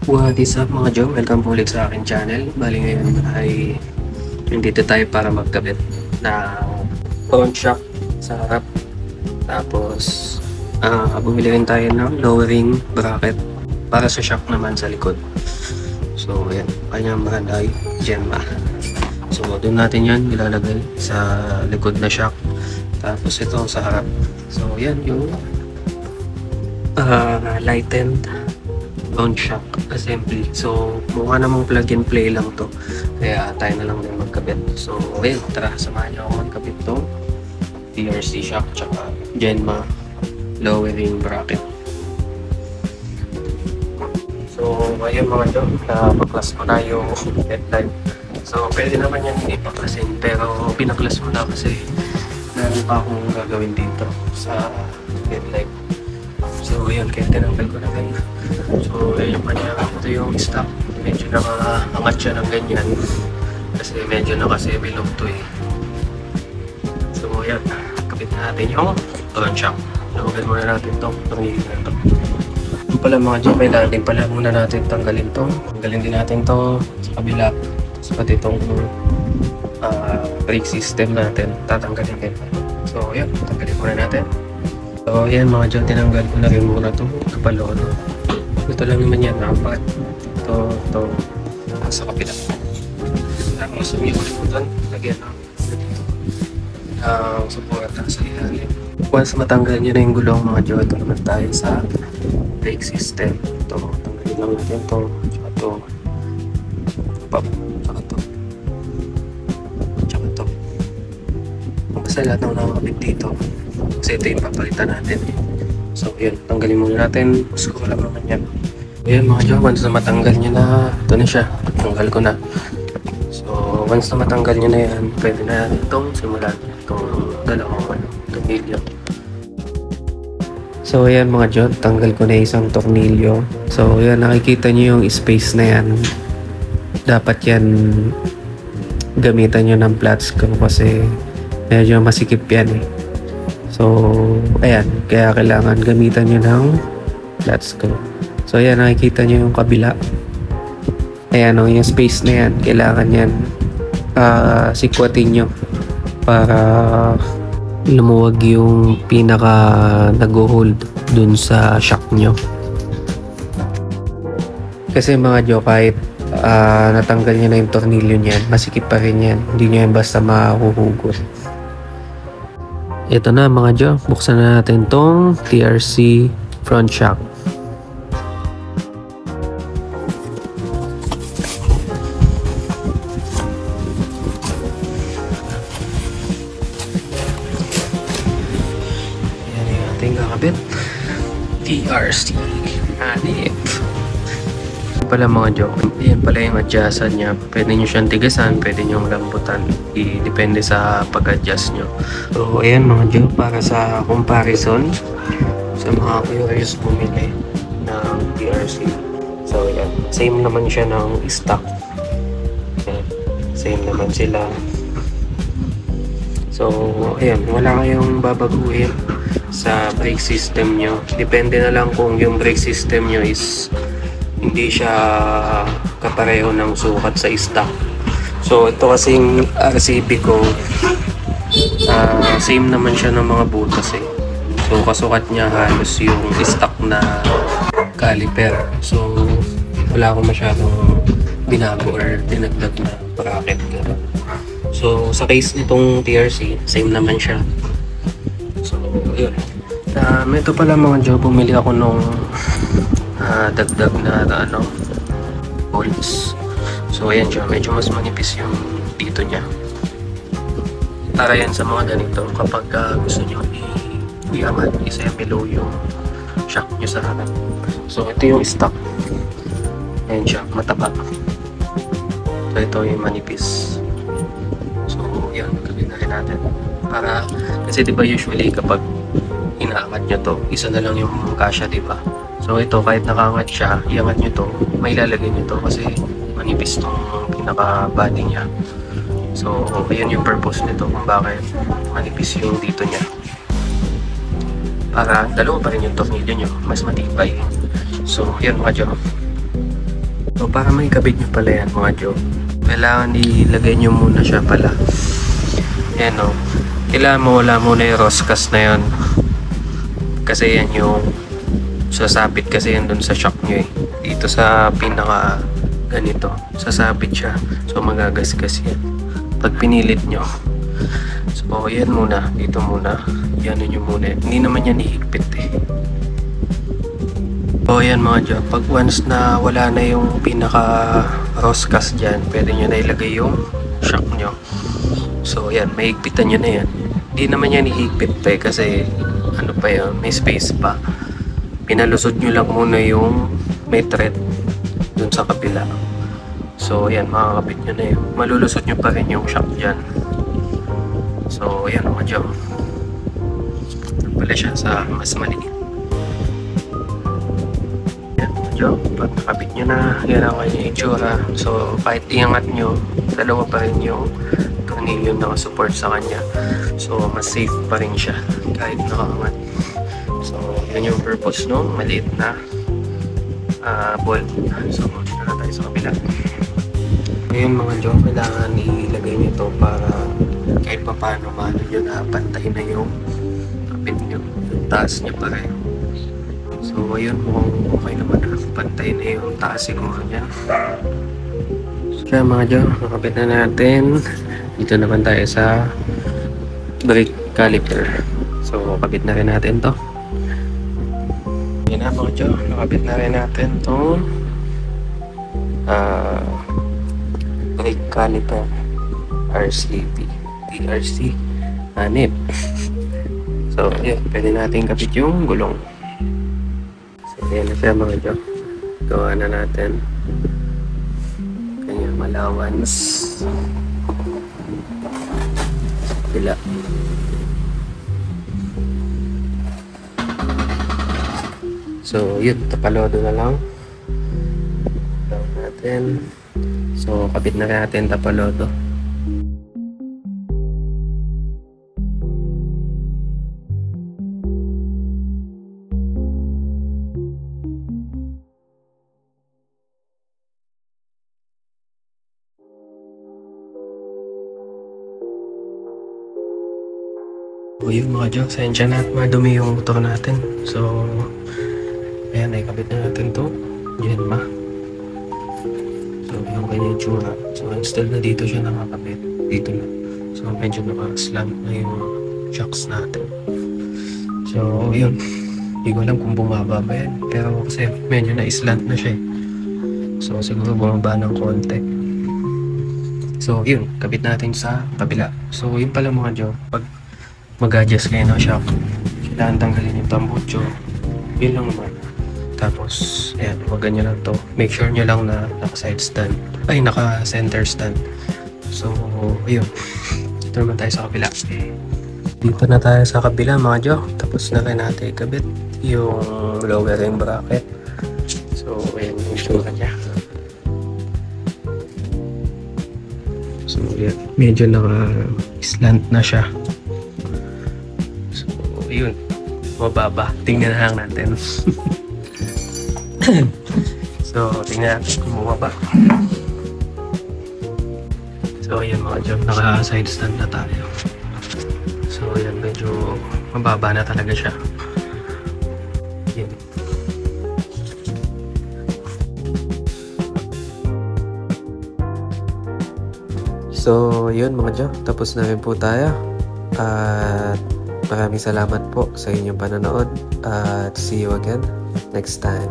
What is up mga Joe? Welcome po ulit sa akin channel. Bali ngayon ay nandito tayo para magkabit na front shock sa harap. Tapos bumili rin tayo ng lowering bracket para sa shock naman sa likod. So ayan, kanyang brand ay Genma. So doon natin yan ilalagay sa likod na shock. Tapos ito sa harap. So yan yung lightened front shock assembly. So mukha namang plug and play lang to, kaya tayo na lang din magkabit. So ayun, tara samahan niyo ako magkabit to TRC shock tsaka Genma lowering bracket. So ayun mga Joe, napaklas ko na yung headlight. So pwede naman yan hindi paklasin, pero pinaklas mo na kasi meron pa akong gagawin dito sa headlight. So ayun, kaya tinanggal ko na ganyan. So ayun pa niya, ito yung stock. Medyo nakaangat siya ng ganyan kasi medyo nakasebilog to eh. So ayun, kapit natin yung front shock. Lumagan muna natin itong tornilyo na ito. Yung pala mga dyan, kailangan din pala muna natin tanggalin to. Tanggalin din natin to sa kabila. Tapos pati itong brake system natin, tatanggalin din. So ayun, tanggalin muna natin. So yan mga dyan, tinanggal ko na rin muna ito kapalo. Ito lang naman yan, apat. Ito sa kapila. Tapos sumiulit ko doon, lagyan ng suporta sa ilalim. Once matanggal nyo na yung gulong mga dyan, ito naman tayo sa brake system. Ito, tanggalin lang natin ito. Tsaka ito. Tsaka ito. Tsaka ito. Basta lahat ng nakakabit dito. Kasi ito yung papalitan natin. So yun, tanggalin muna natin. Pusko lang naman yan. Ayan mga Joe, once na matanggal nyo na, ito na siya. Tanggal ko na. So once na matanggal nyo na yan, pwede na itong simulan. Itong dalawang tornilyo. So ayan mga Joe, tanggal ko na isang tornilyo. So ayan, nakikita nyo yung space na yan. Dapat yan gamitan nyo ng flat screw kasi medyo masikip yan eh. So, ayan. Kaya kailangan gamitan nyo ng flat screw. So, ayan. Nakikita nyo yung kabila. Ayan o, yung space na yan. Kailangan yan sikwatin nyo para lumuwag yung pinaka nag-hold dun sa shock nyo. Kasi mga Joe, kahit natanggal nyo na yung tornilyo nyan, masikip pa rin yan. Hindi nyo yan basta mahuhugot. Ito na mga Joe, buksan na natin tong TRC front shock. Ayan yung ating kakabit. TRC. Hanip. Pala mga Joe, ayan pala yung adjustan niya. Pwede nyo siyang tigasan, pwede nyo lambutan. Depende sa pag-adjust nyo. So ayan mga Joe, para sa comparison sa mga curious bumili ng TRC. So ayan, same naman siya ng stock. Ayan, same naman sila. So ayan, wala kayong babaguhin sa brake system nyo. Depende na lang kung yung brake system nyo is hindi siya kapareho ng sukat sa stock. So ito kasing RCB ko, same naman siya ng mga butas eh. So kasukat niya halos yung stock na caliper. So wala akong masyadong binago or dinagdag na bracket. So sa case nitong TRC, same naman siya. So yun. Ito pala mga Joe, bumili ako nung dagdag na bolts. So ayan siya, medyo mas manipis yung dito niya. Para yan sa mga ganito kapag gusto nyo i-angat, i-semi-low yung shock nyo sa harap. So ito yung stock. Ayan siya, mataba. So ito yung manipis. So yan, gawin na rin natin. Para, kasi diba usually kapag inaangat nyo to, isa na lang yung kasya, diba? So ito, kahit nakaangat siya, iangat nyo to, may lalagay nyo to kasi manipis tong pinaka-body niya. So, ayun yung purpose nito kung bakit manipis yung dito niya. para dalawa pa rin yung tornilyo nyo, mas matibay. So yun mga Joe, So para may kabit nyo pala yan mga Joe, kailangan ilagay nyo muna siya pala. Yan o. Kailangan mawala muna yung roscas na yun. Kasi yan yung sasabit kasi yan dun sa shock nyo eh. Dito sa pinaka ganito, sasabit siya. So magagasgas yan pag pinilit nyo. So yan muna, dito muna. Yan nyo muna. Hindi naman yan ihigpit eh. So yan mga Joe, pag once na wala na yung pinaka roscas dyan, pwede nyo na ilagay yung shock nyo. So yan, mahigpitan nyo na yan. Hindi naman yan ihigpit pa eh, kasi ano pa yun, may space pa. Pinalusot nyo lang muna yung may thread dun sa kabila. So yan, makakapit nyo na yun. Malulusot nyo pa rin yung shock dyan. So yan mga Joe, pala siya sa mas maliit. Joe, pag nakabit nyo na, yan ang kanya itsura. So kahit iangat nyo, dalawa pa rin yung tornilyo na nakasupport sa kanya. So mas safe pa rin siya kahit nakaangat. So yun yung purpose no, maliit na bolt. So dito na tayo sa kabila. Ngayon mga Joe, kailangan ilagay nyo ito para kahit pa paano maano nyo na pantay na yung kapit nyo, yung taas nyo pa rin. So ayun, mukhang okay naman na. Pantay na yung taas siguro niyan. So mga Joe, nakabit na natin. Dito naman tayo sa brake caliper. So kabit na rin natin to. Yan na mga Joe, nakabit na rin natin to brake caliper RCP TRC hanip. So yun, pwede natin kapit yung gulong. Ayan na siya mga Joe. Gawa na natin. Kanyang allowance. Bila. So yun, tapalodo na lang. Gawa natin. So kapit na natin tapalodo. So yun mga Joe, sensya na at madumi yung motor natin. So ayan, nakikabit na natin to. Yan ma. So yung kanyang tsura. So instead na dito siya nakakabit, dito na. So medyo naka-slant na yung shocks natin. So yun, hindi ko alam kung bumaba ba yan, pero kasi medyo na-slant na siya eh. So siguro bumaba ng konti. So yun, kabit natin sa kabila. So yun pala mga Joe, pag mag-adjust kayo ng shock, kailangan tanggalin yung tambucho. Yun lang naman. Tapos ayan, wag ganyan lang to. Make sure nyo lang na naka-side stand, ay naka-center stand. So ayun, dito naman tayo sa kabila. Dito na tayo sa kabila mga Joe. Tapos na rin natin ikabit yung lowering bracket. So ayan yung itsura niya. So yan, medyo naka-slant na siya. So yun, mababa. Tingnan na lang natin. So tingnan natin kung bumaba. So ayan mga Joe, naka-side stand na tayo. So ayan, medyo mababa na talaga siya. Yan. So yun mga Joe, tapos na rin po tayo. At maraming salamat po sa inyong panonood. At see you again next time.